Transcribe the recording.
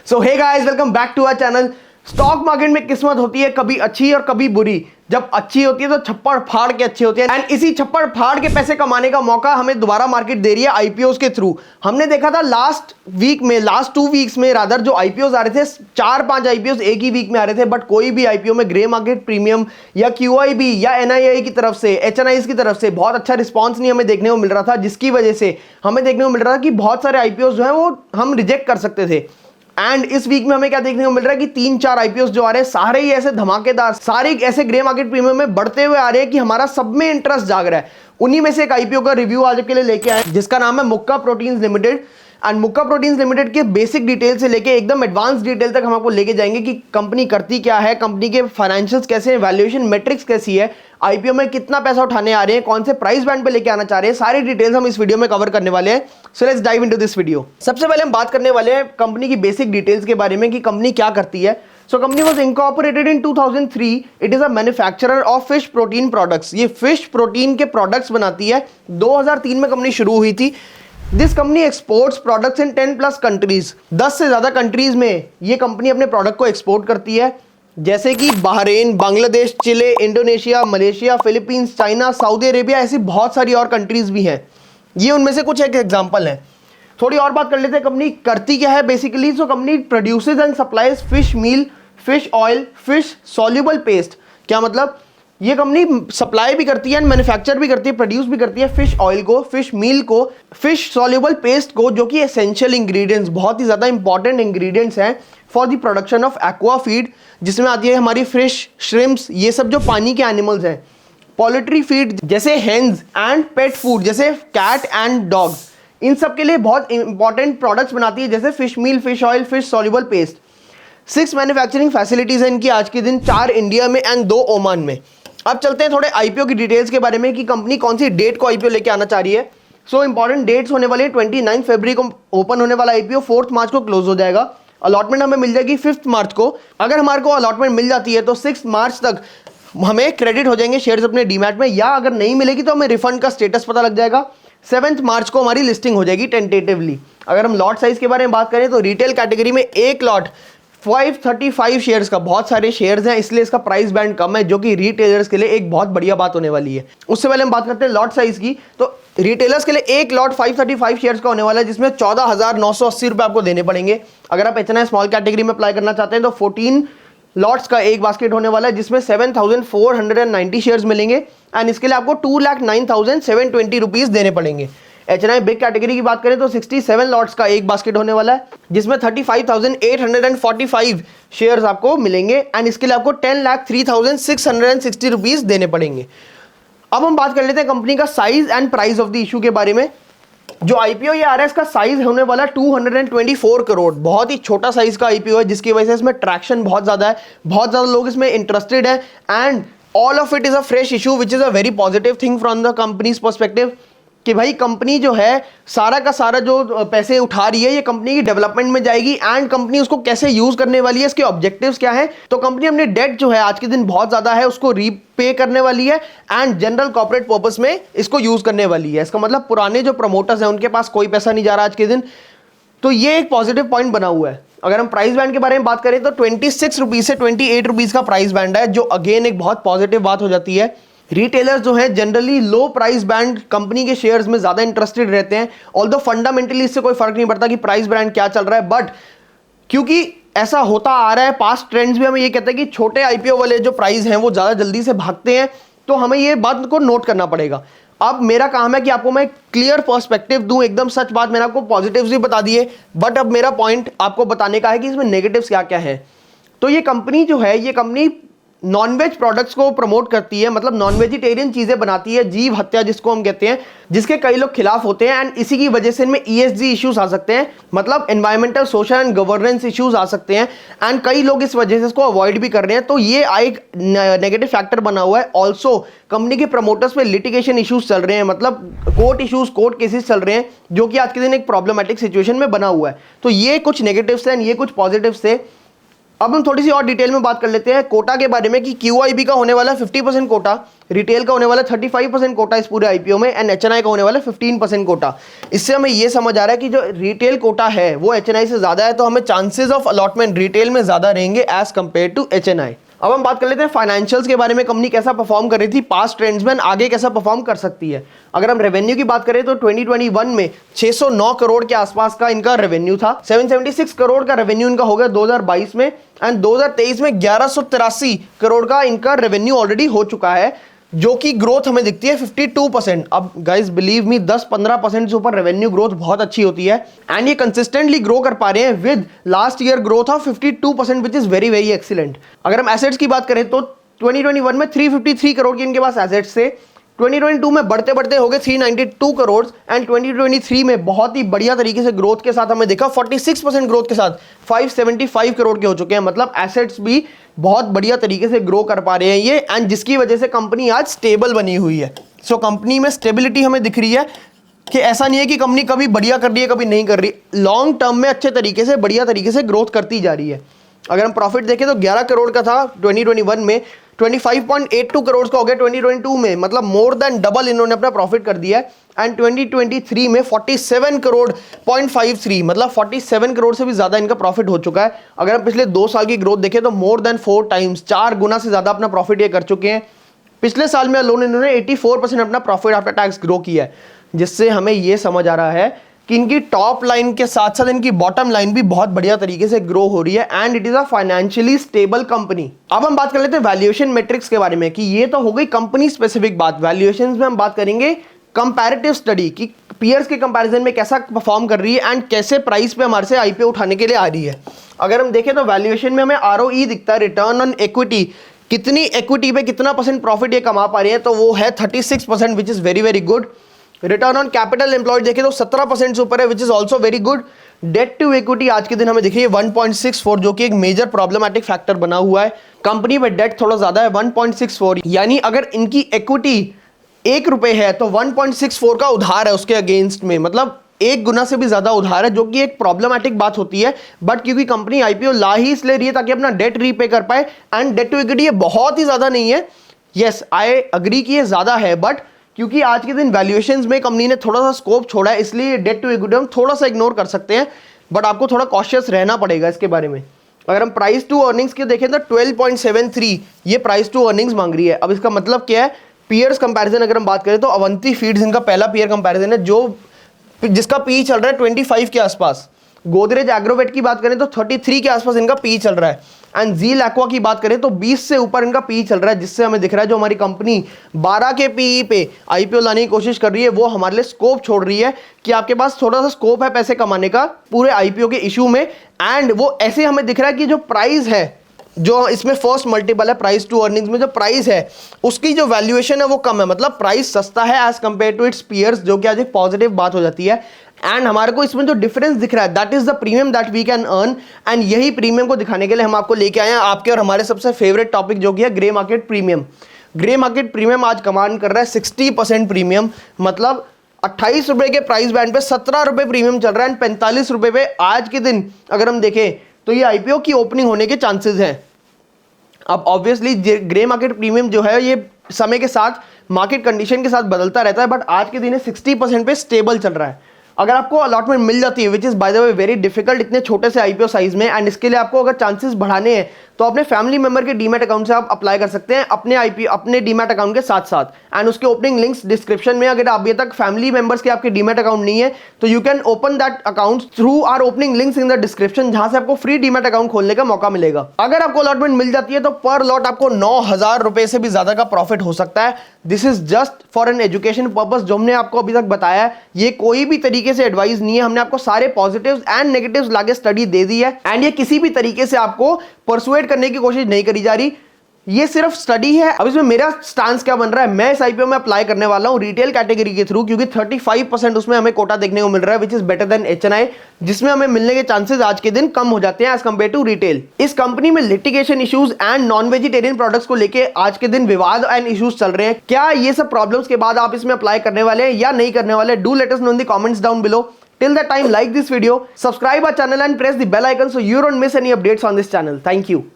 So hey guys, welcome back to our channel. Stock market में किस्मत होती है कभी अच्छी और कभी बुरी। जब अच्छी होती है तो छप्पड़ फाड़ के अच्छी होती है, एंड इसी छप्पड़ फाड़ के पैसे कमाने का मौका हमें दोबारा मार्केट दे रही है आईपीओस के थ्रू। हमने देखा था लास्ट 2 वीक्स में रादर जो आईपीओस आ रहे थे, 4-5 आईपीओस एक ही वीक में आ रहे थे, बट कोई भी आईपीओ में ग्रे मार्केट प्रीमियम या क्यूआईबी या एनआईआई की तरफ से, एचएनआई की तरफ से बहुत अच्छा रिस्पॉन्स नहीं हमें देखने को मिल रहा था, जिसकी वजह से हमें देखने को मिल रहा था कि बहुत सारे आईपीओस जो है वो हम रिजेक्ट कर सकते थे। एंड इस वीक में हमें क्या देखने को मिल रहा है कि 3-4 आईपीओस जो आ रहे हैं सारे ही ऐसे धमाकेदार, सारे ऐसे ग्रे मार्केट प्रीमियम में बढ़ते हुए आ रहे हैं कि हमारा सब में इंटरेस्ट जाग रहा है। उन्हीं में से एक आईपीओ का रिव्यू आज के लिए लेके आए जिसका नाम है मुक्का प्रोटीन्स लिमिटेड। एंड मुक्का प्रोटीन्स लिमिटेड के बेसिक डिटेल से लेके एकदम एडवांस डिटेल तक हम आपको लेके जाएंगे कि कंपनी करती क्या है, कंपनी के फाइनेंशियल्स कैसे हैं, वैल्यूएशन मैट्रिक्स कैसी है, आईपीओ में कितना पैसा उठाने आ रहे हैं, कौन से प्राइस बैंड पे लेके आना चाह रहे हैं, सारी डिटेल्स हम इस वीडियो में कवर करने वाले हैं। So let's dive into this video. सबसे पहले हम बात करने वाले हैं कंपनी की बेसिक डिटेल्स के बारे में कि कंपनी क्या करती है। So company was incorporated in 2003. It is a manufacturer of fish protein products. ये fish protein के products बनाती है। 2003 में कंपनी शुरू हुई थी। This company exports products in 10+ countries. 10 से ज़्यादा कंट्रीज में ये कंपनी अपने प्रोडक्ट को एक्सपोर्ट करती है, जैसे कि Bahrain, Bangladesh, Chile, Indonesia, Malaysia, Philippines, China, Saudi Arabia, ऐसी बहुत सारी और कंट्रीज भी हैं। ये उनमें से कुछ एक एग्जाम्पल हैं। थोड़ी और बात कर लेते हैं कंपनी करती क्या है basically. So company produces and supplies fish meal, fish oil, fish soluble paste. क्या मतलब, ये कंपनी सप्लाई भी करती है एंड मैन्युफैक्चर भी करती है, प्रोड्यूस भी करती है फिश ऑयल को, फिश मील को, फिश सॉल्युबल पेस्ट को, जो कि एसेंशियल इंग्रेडिएंट्स, बहुत ही ज़्यादा इंपॉर्टेंट इंग्रेडिएंट्स हैं for the production of aqua feed, जिसमें आती है हमारी फिश, श्रिम्प्स, ये सब जो पानी के एनिमल्स हैं। पोल्ट्री फीड जैसे हेन्स एंड पेट फूड जैसे कैट एंड डॉग्स, इन सब के लिए बहुत इंपॉर्टेंट प्रोडक्ट्स बनाती है, जैसे fish meal, fish oil, fish soluble paste. 6 manufacturing facilities हैं इनकी आज के दिन, 4 इंडिया में एंड 2 ओमान में। अब चलते हैं थोड़े आईपीओ की डिटेल्स के बारे में कि कंपनी कौन सी डेट को आईपीओ लेके आना चाह रही है। सो इंपॉर्टेंट डेट्स होने वाली है, 29 फरवरी को ओपन होने वाला आईपीओ, 4 मार्च को क्लोज हो जाएगा। अलॉटमेंट हमें मिल जाएगी 5 मार्च को। अगर हमारे को अलॉटमेंट मिल जाती है तो 6 मार्च तक हमें क्रेडिट हो जाएंगे शेयर्स अपने डीमैट में, या अगर नहीं मिलेगी तो हमें रिफंड का स्टेटस पता लग जाएगा। 7 मार्च को हमारी लिस्टिंग हो जाएगी टेंटेटिवली। अगर हम लॉट साइज के बारे में बात करें तो रिटेल कैटेगरी में एक लॉट 535 शेयर्स का, बहुत सारे शेयर्स हैं इसलिए इसका प्राइस बैंड कम है, जो कि रिटेलर्स के लिए एक बहुत बढ़िया बात होने वाली है। उससे पहले हम बात करते हैं लॉट साइज की। तो रिटेलर्स के लिए एक लॉट 535 शेयर्स का होने वाला है, जिसमें 14,980 रुपये आपको देने पड़ेंगे। अगर आप एचएनआई स्मॉल कैटेगरी में अप्लाई करना चाहते हैं तो 14 लॉट्स का एक बास्केट होने वाला है, जिसमें 7,490 शेयर्स मिलेंगे, एंड इसके लिए आपको 2,09,720 रुपीज़ देने पड़ेंगे। एचएनआई बिग कैटेगरी की बात करें तो 67 लॉट्स का एक बास्केट होने वाला है, जिसमें 35,845 शेयर्स आपको मिलेंगे, एंड इसके लिए आपको 10,03,660 रुपीज़ देने पड़ेंगे। अब हम बात कर लेते हैं कंपनी का size and price of the issue के बारे में। जो आईपीओ ये आ रहा है, इसका साइज होने वाला 224 करोड़, बहुत ही छोटा साइज का आईपीओ है, जिसकी वजह से इसमें ट्रैक्शन बहुत ज़्यादा है, बहुत ज़्यादा लोग इसमें इंटरेस्टेड है, and all of it is a fresh issue which is a very positive thing from the companies perspective, कि भाई कंपनी जो है सारा का सारा जो पैसे उठा रही है ये कंपनी की डेवलपमेंट में जाएगी, एंड कंपनी उसको कैसे यूज करने वाली है, इसके ऑब्जेक्टिव्स क्या है। तो कंपनी अपने डेट जो है आज के दिन बहुत ज्यादा है उसको रीपे करने वाली है, एंड जनरल कॉर्पोरेट पर्पस में इसको यूज करने वाली है। इसका मतलब पुराने जो प्रमोटर्स हैं उनके पास कोई पैसा नहीं जा रहा आज के दिन, तो ये एक पॉजिटिव पॉइंट बना हुआ है। अगर हम प्राइस बैंड के बारे में बात करें तो 26 रुपीज से 28 रुपीज का प्राइस बैंड है, जो अगेन एक बहुत पॉजिटिव बात हो जाती है। रिटेलर्स जो हैं जनरली लो प्राइस बैंड कंपनी के शेयर्स में ज़्यादा इंटरेस्टेड रहते हैं, ऑल्दो फंडामेंटली इससे कोई फर्क नहीं पड़ता कि प्राइस बैंड क्या चल रहा है, बट क्योंकि ऐसा होता आ रहा है, पास्ट ट्रेंड्स भी हमें ये कहते हैं कि छोटे आईपीओ वाले जो प्राइस हैं वो ज़्यादा जल्दी से भागते हैं, तो हमें ये बात को नोट करना पड़ेगा। अब मेरा काम है कि आपको मैं क्लियर पर्सपेक्टिव दूं, एकदम सच बात, मैंने आपको पॉजिटिव्स भी बता दिए, बट अब मेरा पॉइंट आपको बताने का है कि इसमें नेगेटिव्स क्या क्या है। तो ये कंपनी जो है, ये कंपनी नॉनवेज प्रोडक्ट्स को प्रमोट करती है, मतलब नॉन वेजिटेरियन चीजें बनाती है, जीव हत्या जिसको हम कहते हैं, जिसके कई लोग खिलाफ होते हैं, एंड इसी की वजह से इनमें ईएसजी इश्यूज आ सकते हैं, मतलब environmental, social and governance issues आ सकते हैं, एंड कई लोग इस वजह से इसको अवॉइड भी कर रहे हैं। तो ये एक नेगेटिव फैक्टर बना हुआ है। ऑल्सो कंपनी के प्रमोटर्स पे लिटिगेशन इश्यूज चल रहे हैं, मतलब कोर्ट इश्यूज, कोर्ट केसेस चल रहे हैं, जो कि आज के दिन एक प्रॉब्लमेटिक सिचुएशन में बना हुआ है। तो ये कुछ नेगेटिव्स हैं, ये कुछ पॉजिटिव्स थे। अब हम थोड़ी सी और डिटेल में बात कर लेते हैं कोटा के बारे में कि QIB का होने वाला 50% कोटा, रिटेल का होने वाला 35% कोटा इस पूरे IPO में, एंड HNI का होने वाला 15% कोटा। इससे हमें ये समझ आ रहा है कि जो रिटेल कोटा है वो HNI से ज़्यादा है, तो हमें चांसेस ऑफ अलॉटमेंट रिटेल में ज़्यादा रहेंगे एज कम्पेयर टू HNI। अब हम बात कर लेते हैं फाइनेंशियल्स के बारे में, कंपनी कैसा परफॉर्म कर रही थी पास्ट ट्रेंड्स में, आगे कैसा परफॉर्म कर सकती है। अगर हम रेवेन्यू की बात करें तो 2021 में 609 करोड़ के आसपास का इनका रेवेन्यू था, 776 करोड़ का रेवेन्यू इनका हो गया 2022 में, एंड 2023 में 1183 करोड़ का इनका रेवेन्यू ऑलरेडी हो चुका है, जो कि ग्रोथ हमें दिखती है 52%। अब गाइस बिलीव मी 10-15% से ऊपर रेवेन्यू ग्रोथ बहुत अच्छी होती है, एंड ये कंसिस्टेंटली ग्रो कर पा रहे हैं with last year growth of 52%, which is very very excellent. अगर हम एसेट्स की बात करें तो 2021 में 353 करोड़ के इनके पास एसेट्स थे, 2022 में बढ़ते बढ़ते हो गए 392 करोड़, एंड 2023 में बहुत ही बढ़िया तरीके से ग्रोथ के साथ हमें देखा 46% ग्रोथ के साथ 575 करोड़ के हो चुके हैं। मतलब एसेट्स भी बहुत बढ़िया तरीके से ग्रो कर पा रहे हैं ये, एंड जिसकी वजह से कंपनी आज स्टेबल बनी हुई है। सो कंपनी में स्टेबिलिटी हमें दिख रही है कि ऐसा नहीं है कि कंपनी कभी बढ़िया कर रही है कभी नहीं कर रही, लॉन्ग टर्म में अच्छे तरीके से बढ़िया तरीके से ग्रोथ करती जा रही है। अगर हम प्रॉफिट देखें तो 11 करोड़ का था 2021 में, 25.82 करोड़ का हो गया 2022 में, मतलब मोर देन डबल इन्होंने अपना प्रॉफिट कर दिया है। एंड 2023 में 47 करोड़ 0.53, मतलब 47 करोड़ से भी ज़्यादा इनका प्रॉफिट हो चुका है। अगर हम पिछले 2 साल की ग्रोथ देखें तो मोर देन 4 टाइम्स, 4 गुना से ज़्यादा अपना प्रॉफिट ये कर चुके हैं। पिछले साल में अलोन इन्होंने 84% अपना प्रॉफिट आफ्टर टैक्स ग्रो किया है, जिससे हमें ये समझ आ रहा है कि इनकी टॉप लाइन के साथ साथ इनकी बॉटम लाइन भी बहुत बढ़िया तरीके से ग्रो हो रही है, and it is a financially stable company. अब हम बात कर लेते हैं वैल्यूएशन मेट्रिक्स के बारे में, कि ये तो हो गई कंपनी स्पेसिफिक बात। वैल्यूएशन में हम बात करेंगे कंपैरेटिव स्टडी की पीयर्स के कंपैरिजन में कैसा परफॉर्म कर रही है एंड कैसे प्राइस पे हमारे से IPO उठाने के लिए आ रही है। अगर हम देखें तो वैल्यूएशन में हमें ROE दिखता है, रिटर्न ऑन इक्विटी, कितनी इक्विटी पे कितना % प्रॉफिट ये कमा पा रही है, तो वो है 36%, which is very very good. Return on capital employed देखें तो 17% से ऊपर है, which is also very good. Debt to equity आज के दिन हमें देखिए 1.64, जो कि एक मेजर प्रॉब्लमेटिक फैक्टर बना हुआ है। कंपनी में डेट थोड़ा ज्यादा है 1.64, यानी अगर इनकी इक्विटी 1 रुपए है तो 1.64 का उधार है उसके अगेंस्ट में, मतलब 1 गुना से भी ज्यादा उधार है, जो कि एक प्रॉब्लमेटिक बात होती है। बट क्योंकि कंपनी IPO ला ही इसलिए रही है ताकि अपना डेट रीपे कर पाए, एंड डेट टू इक्विटी ये बहुत ही ज्यादा नहीं है। यस, आई अग्री कि ये ज्यादा है, बट क्योंकि आज के दिन वैल्यूएशंस में कंपनी ने थोड़ा सा स्कोप छोड़ा है, इसलिए डेट टू इक्विटी हम थोड़ा सा इग्नोर कर सकते हैं, बट आपको थोड़ा कॉशियस रहना पड़ेगा इसके बारे में। अगर हम प्राइस टू अर्निंग्स के देखें तो 12.73 ये प्राइस टू अर्निंग्स मांग रही है। अब इसका मतलब क्या है, पीयर्स कंपैरिजन अगर हम बात करें तो अवंती फीड्स इनका पहला पीयर कंपैरिजन है, जिसका पी चल रहा है 25 के आसपास। गोदरेज एग्रोवेट की बात करें तो 33 के आसपास इनका पी चल रहा है, एंड जील एक्वा की बात करें तो 20 से ऊपर इनका पी चल रहा है, जिससे हमें दिख रहा है जो हमारी कंपनी 12 के पीई पे IPO लाने की कोशिश कर रही है, वो हमारे लिए स्कोप छोड़ रही है कि आपके पास थोड़ा सा स्कोप है पैसे कमाने का पूरे IPO के इशू में। एंड वो ऐसे हमें दिख रहा है कि जो प्राइस है, जो इसमें फर्स्ट मल्टीपल है प्राइस टू अर्निंग्स में, जो प्राइस है उसकी जो वैल्यूएशन है वो कम है, मतलब प्राइस सस्ता है as compare to its peers, जो कि आज एक पॉजिटिव बात हो जाती है। एंड हमारे को इसमें जो डिफरेंस दिख रहा है, that is the premium that we can earn, and यही प्रीमियम को दिखाने के लिए हम आपको लेके आए हैं आपके और हमारे सबसे फेवरेट टॉपिक, जो कि है grey market premium. Grey market premium आज कमांड कर रहा है 60% प्रीमियम, मतलब 28 रुपए के प्राइस बैंड पे 17 रुपए प्रीमियम चल रहा है, एंड 45 रुपए पे आज के दिन अगर हम देखें तो ये IPO की ओपनिंग होने के चांसेस हैं। अब ऑब्वियसली ग्रे मार्केट प्रीमियम जो है ये समय के साथ मार्केट कंडीशन के साथ बदलता रहता है, बट आज के दिन 60% पे स्टेबल चल रहा है। अगर आपको अलॉटमेंट मिल जाती है, which is by the way very difficult इतने छोटे से IPO साइज में, एंड इसके लिए आपको अगर चांसेस बढ़ाने हैं तो अपने फैमिली मेंबर के डीमैट अकाउंट से आप अप्लाई कर सकते हैं अपने डीमैट अकाउंट के साथ साथ, एंड उसके ओपनिंग लिंक्स डिस्क्रिप्शन में। अगर अभी तक फैमिली मेंबर्स के आपके डीमैट अकाउंट नहीं है तो you can open that account through our opening links in the description, जहां से आपको फ्री डीमैट अकाउंट खोलने का मौका मिलेगा। अगर आपको अलॉटमेंट मिल जाती है तो पर लॉट आपको 9,000 रुपए से भी ज्यादा का प्रॉफिट हो सकता है। This is just for an education purpose, जो हमने आपको अभी तक बताया है ये कोई भी तरीके से एडवाइस नहीं है, हमने आपको सारे पॉजिटिव्स एंड नेगेटिव्स लाके स्टडी दे दी है, एंड ये किसी भी तरीके से आपको परसुएट करने की कोशिश नहीं करी जा रही, ये सिर्फ स्टडी है। अब इसमें मेरा स्टांस क्या बन रहा है, मैं इस IPO में अप्लाई करने वाला हूं रिटेल कैटेगरी के थ्रू, क्योंकि 35% उसमें हमें कोटा देखने को मिल रहा है, which is better than HNI, जिसमें हमें मिलने के चांसेस आज के दिन कम हो जाते हैं एज कंपेयर टू रिटेल। इस कंपनी में litigation issues and non vegetarian products को लेके आज के दिन विवाद एंड इश्यूज चल रहे हैं। क्या ये सब प्रॉब्लम्स के बाद आप इसमें अप्लाई करने वाले हैं या नहीं करने वाले? Do let us know in the comments down below. Till that time, like this video, subscribe our channel and press the bell icon so you don't miss any updates on this channel. Thank you.